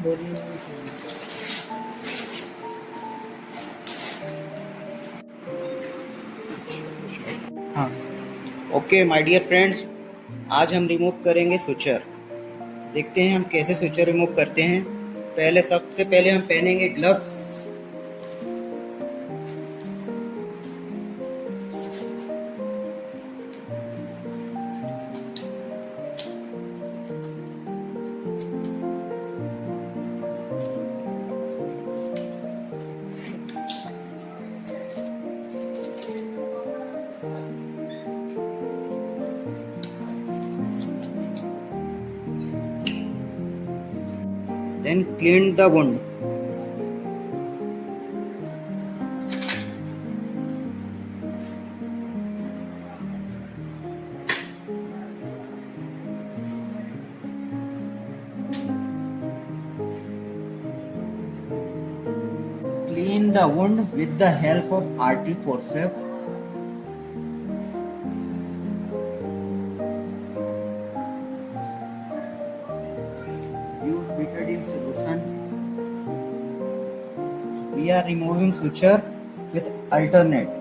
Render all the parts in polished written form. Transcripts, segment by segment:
बोलिए। हाँ। Okay my dear friends, आज हम रिमूव करेंगे स्विचर। देखते हैं हम कैसे स्विचर रिमूव करते हैं। सबसे पहले हम पहनेंगे gloves. Then clean the wound. Clean the wound with the help of artery forceps. Use betadine solution. We are removing suture with alternate.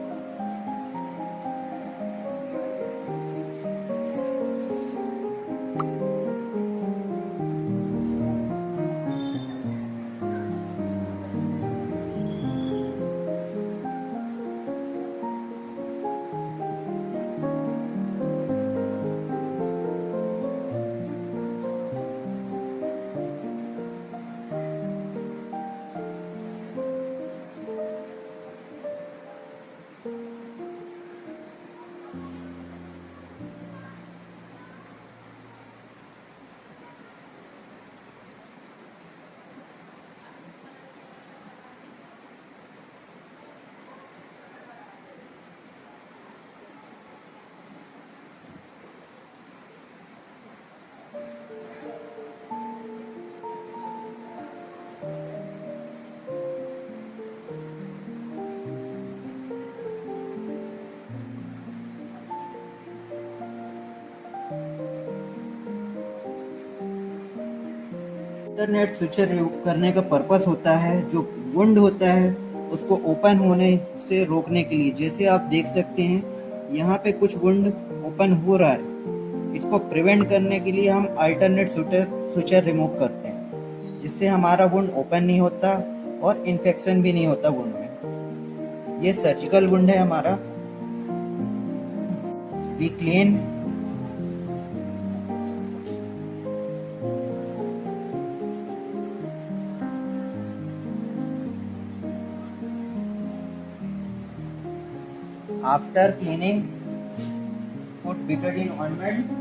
Internet switcher remove करने का पर्पस होता है जो वुंड होता है उसको ओपन होने से रोकने के लिए। जैसे आप देख सकते हैं यहाँ पे कुछ वुंड ओपन हो रहा है, इसको प्रिवेंट करने के लिए हम अल्टरनेट स्विचर रिमूव करते हैं, जिससे हमारा वुंड ओपन नहीं होता और इन्फेक्शन भी नहीं होता वुंड में। ये सर्जिकल वुंड है हमारा। We clean after cleaning, put betadine ointment